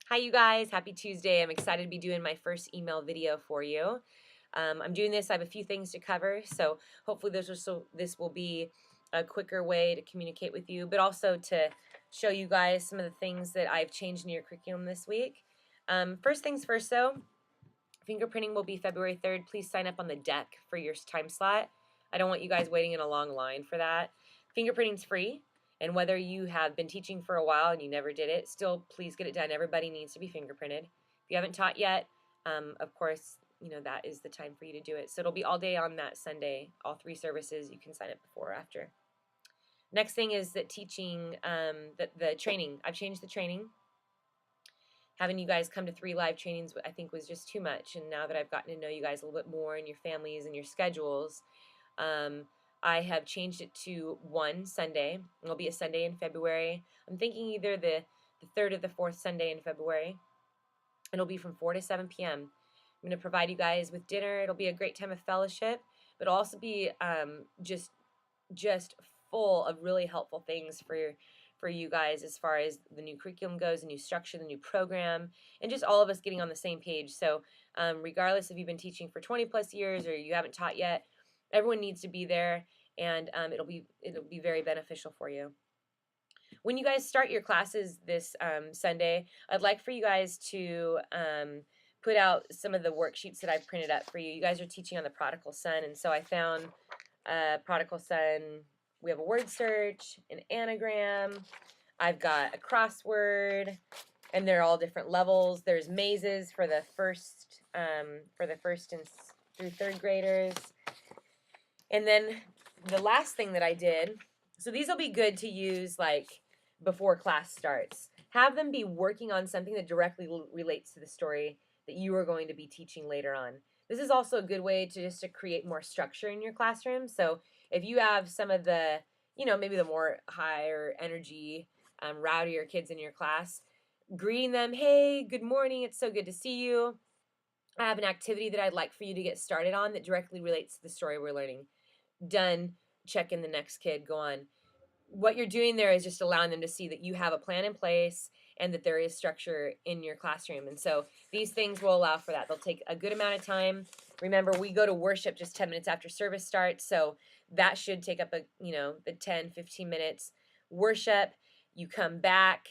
Hi you guys, happy Tuesday. I'm excited to be doing my first email video for you. I'm doing this, I have a few things to cover, so hopefully this will be a quicker way to communicate with you, but also to show you guys some of the things that I've changed in your curriculum this week. First things first though, fingerprinting will be February 3rd. Please sign up on the deck for your time slot. I don't want you guys waiting in a long line for that. Fingerprinting's free. And whether you have been teaching for a while and you never did it, still please get it done. Everybody needs to be fingerprinted. If you haven't taught yet, of course, that is the time for you to do it. So it'll be all day on that Sunday, all 3 services. You can sign up before or after. Next thing is that teaching, the training. I've changed the training. Having you guys come to 3 live trainings, I think, was just too much. And now that I've gotten to know you guys a little bit more and your families and your schedules, I have changed it to 1 Sunday. It'll be a Sunday in February. I'm thinking either the 3rd or the 4th Sunday in February. It'll be from 4 to 7 p.m. I'm going to provide you guys with dinner. It'll be a great time of fellowship, but it'll also be just full of really helpful things for you guys as far as the new curriculum goes, the new structure, the new program, and just all of us getting on the same page. So regardless if you've been teaching for 20 plus years or you haven't taught yet, everyone needs to be there, and it'll be very beneficial for you. When you guys start your classes this Sunday, I'd like for you guys to put out some of the worksheets that I've printed up for you. You guys are teaching on the prodigal son, and so I found prodigal son. We have a word search, an anagram. I've got a crossword, and they're all different levels. There's mazes for the first and through 3rd graders. And then the last thing that I did, so these will be good to use like before class starts. Have them be working on something that directly relates to the story that you are going to be teaching later on. This is also a good way to create more structure in your classroom. So if you have some of the, maybe the more higher energy, rowdier kids in your class, greeting them, hey, good morning, it's so good to see you. I have an activity that I'd like for you to get started on that directly relates to the story we're learning. Done. Check in the next kid, go on. What you're doing there is just allowing them to see that you have a plan in place and that there is structure in your classroom. And so these things will allow for that. They'll take a good amount of time. Remember, we go to worship just 10 minutes after service starts, so that should take up the 10, 15 minutes. Worship, you come back.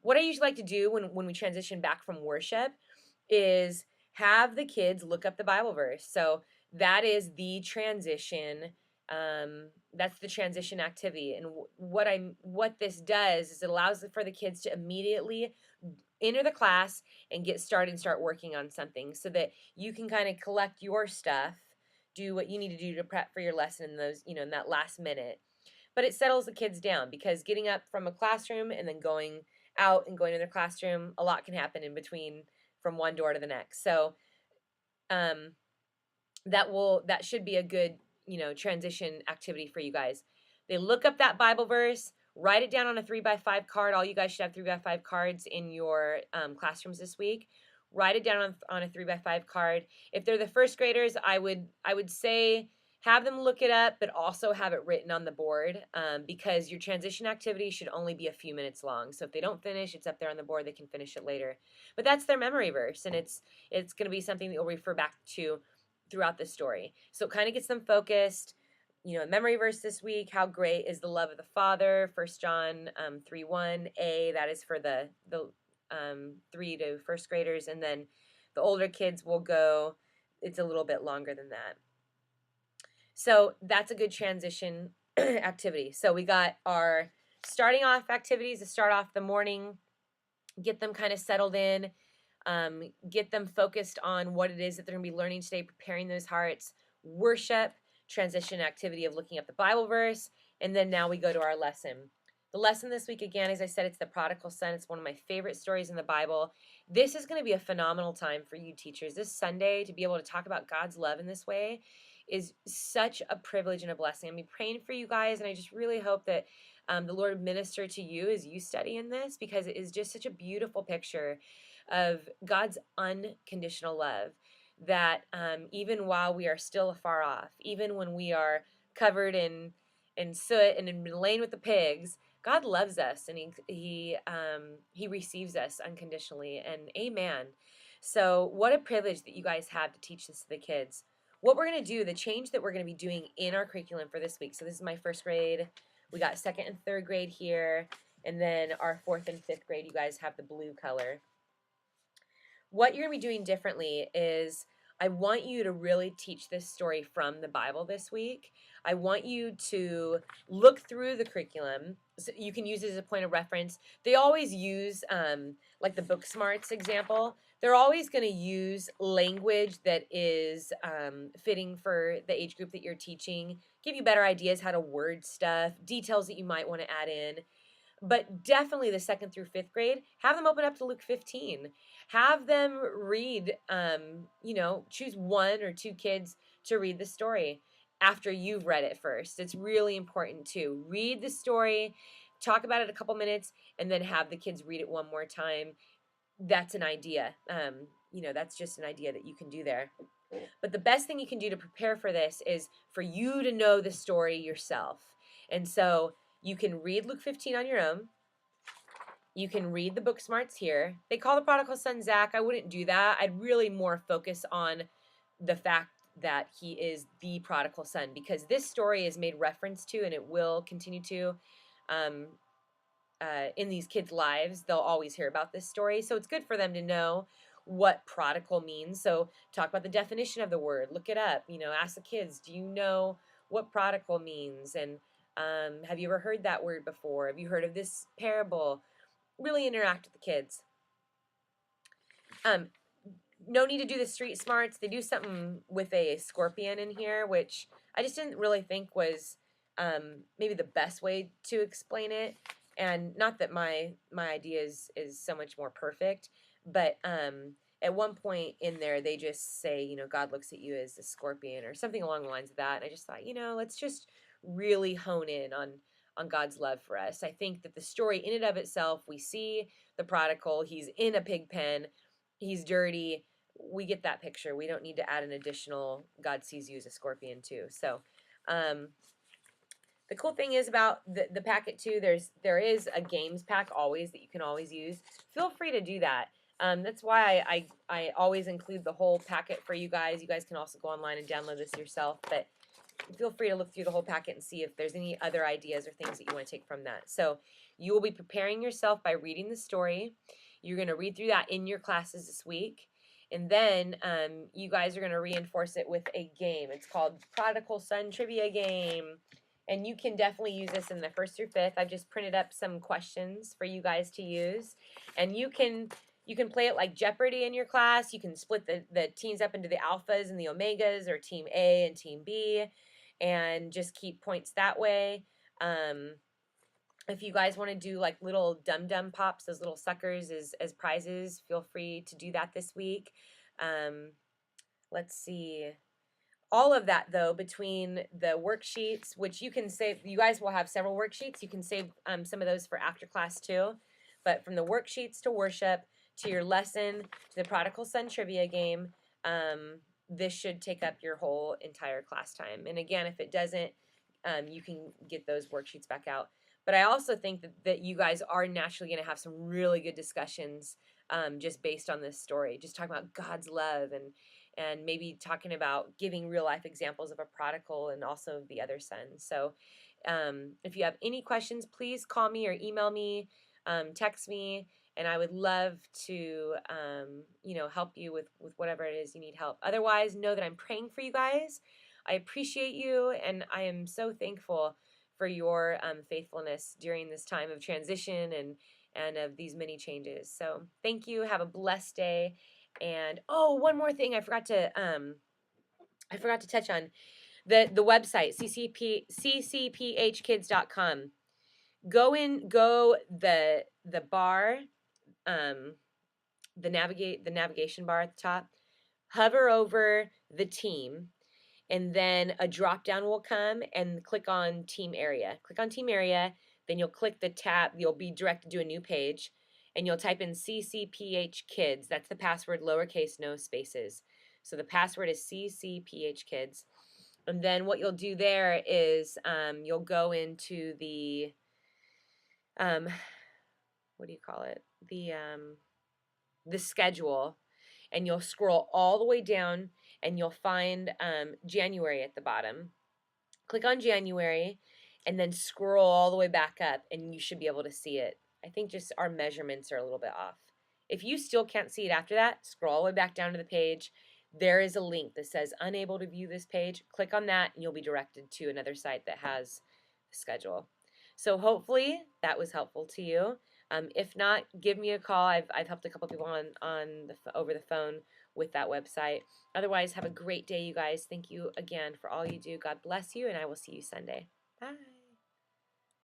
What I usually like to do when we transition back from worship is have the kids look up the Bible verse. So that is the transition. That's the transition activity. And what this does is it allows for the kids to immediately enter the class and get started and start working on something so that you can kind of collect your stuff, do what you need to do to prep for your lesson in those, in that last minute. But it settles the kids down because getting up from a classroom and then going out and going to their classroom, a lot can happen in between from one door to the next. So that should be a good transition activity for you guys. They look up that Bible verse, write it down on a 3x5 card. All you guys should have 3x5 cards in your classrooms this week. Write it down on a 3x5 card. If they're the 1st graders, I would say have them look it up, but also have it written on the board because your transition activity should only be a few minutes long. So if they don't finish, it's up there on the board. They can finish it later. But that's their memory verse, and it's going to be something that you'll refer back to throughout the story. So it kind of gets them focused. Memory verse this week, how great is the love of the Father, 1 John 3:1a, that is for the 3 to 1st graders, and then the older kids will go, it's a little bit longer than that. So that's a good transition activity. So we got our starting off activities to start off the morning, get them kind of settled in, get them focused on what it is that they're going to be learning today, preparing those hearts, worship, transition activity of looking up the Bible verse, and then now we go to our lesson. The lesson this week, again, as I said, it's the prodigal son. It's one of my favorite stories in the Bible. This is going to be a phenomenal time for you teachers. This Sunday, to be able to talk about God's love in this way is such a privilege and a blessing. I'm praying for you guys, and I just really hope that the Lord minister to you as you study in this, because it is just such a beautiful picture of God's unconditional love, that even while we are still afar off, even when we are covered in soot and been laying with the pigs, God loves us, and he receives us unconditionally, and amen. So what a privilege that you guys have to teach this to the kids. What we're going to do, the change that we're going to be doing in our curriculum for this week. So this is my first grade. We got second and third grade here, and then our fourth and fifth grade, you guys have the blue color. What you're going to be doing differently is I want you to really teach this story from the Bible this week. I want you to look through the curriculum. So you can use it as a point of reference. They always use, like the Book Smarts example, they're always going to use language that is fitting for the age group that you're teaching, give you better ideas how to word stuff, details that you might want to add in. But definitely the second through fifth grade, have them open up to Luke 15. Have them read, choose one or two kids to read the story after you've read it first. It's really important to read the story, talk about it a couple minutes, and then have the kids read it one more time. That's an idea. That's just an idea that you can do there. But the best thing you can do to prepare for this is for you to know the story yourself. And so you can read Luke 15 on your own. You can read the Book Smarts here. They call the prodigal son Zach. I wouldn't do that. I'd really more focus on the fact that he is the prodigal son, because this story is made reference to, and it will continue to in these kids' lives. They'll always hear about this story. So it's good for them to know what prodigal means. So talk about the definition of the word. Look it up. Ask the kids, do you know what prodigal means? And have you ever heard that word before? Have you heard of this parable? Really interact with the kids. No need to do the street smarts. They do something with a scorpion in here, which I just didn't really think was maybe the best way to explain it. And not that my idea is so much more perfect, but at one point in there, they just say, God looks at you as a scorpion or something along the lines of that. And I just thought, let's just really hone in on God's love for us. I think that the story in and of itself, we see the prodigal, he's in a pig pen, he's dirty. We get that picture. We don't need to add an additional God sees you as a scorpion too. So the cool thing is about the packet too, there is a games pack always that you can always use. Feel free to do that. That's why I always include the whole packet for you guys. You guys can also go online and download this yourself, but feel free to look through the whole packet and see if there's any other ideas or things that you want to take from that. So you will be preparing yourself by reading the story. You're going to read through that in your classes this week. And then you guys are going to reinforce it with a game. It's called Prodigal Son Trivia Game. And you can definitely use this in the 1st through 5th. I've just printed up some questions for you guys to use. And you can play it like Jeopardy in your class. You can split the teams up into the alphas and the omegas, or team A and team B, and just keep points that way. If you guys want to do like little dum-dum pops, those little suckers as prizes, feel free to do that this week. Let's see. All of that, though, between the worksheets, which you can save, you guys will have several worksheets. You can save some of those for after class too. But from the worksheets to worship, to your lesson, to the Prodigal Son Trivia Game, this should take up your whole entire class time. And again, if it doesn't, you can get those worksheets back out. But I also think that you guys are naturally going to have some really good discussions just based on this story. Just talking about God's love and maybe talking about giving real life examples of a prodigal and also the other son. So if you have any questions, please call me or email me, text me, and I would love to help you with whatever it is you need help. Otherwise, know that I'm praying for you guys. I appreciate you, and I am so thankful for your faithfulness during this time of transition and of these many changes. So thank you. Have a blessed day. And one more thing I forgot to touch on. The website, ccphkids.com. Go the bar, the navigation bar at the top. Hover over the team, and then a drop down will come, and click on team area. Click on team area, then you'll click the tab. You'll be directed to a new page, and you'll type in CCPH Kids. That's the password, lowercase, no spaces. So the password is CCPH Kids. And then what you'll do there is you'll go into the what do you call it? The schedule, and you'll scroll all the way down and you'll find January at the bottom. Click on January and then scroll all the way back up and you should be able to see it. I think just our measurements are a little bit off. If you still can't see it after that, scroll all the way back down to the page. There is a link that says unable to view this page. Click on that and you'll be directed to another site that has the schedule. So hopefully that was helpful to you. If not, give me a call. I've helped a couple people over the phone with that website. Otherwise, have a great day, you guys. Thank you again for all you do. God bless you, and I will see you Sunday. Bye.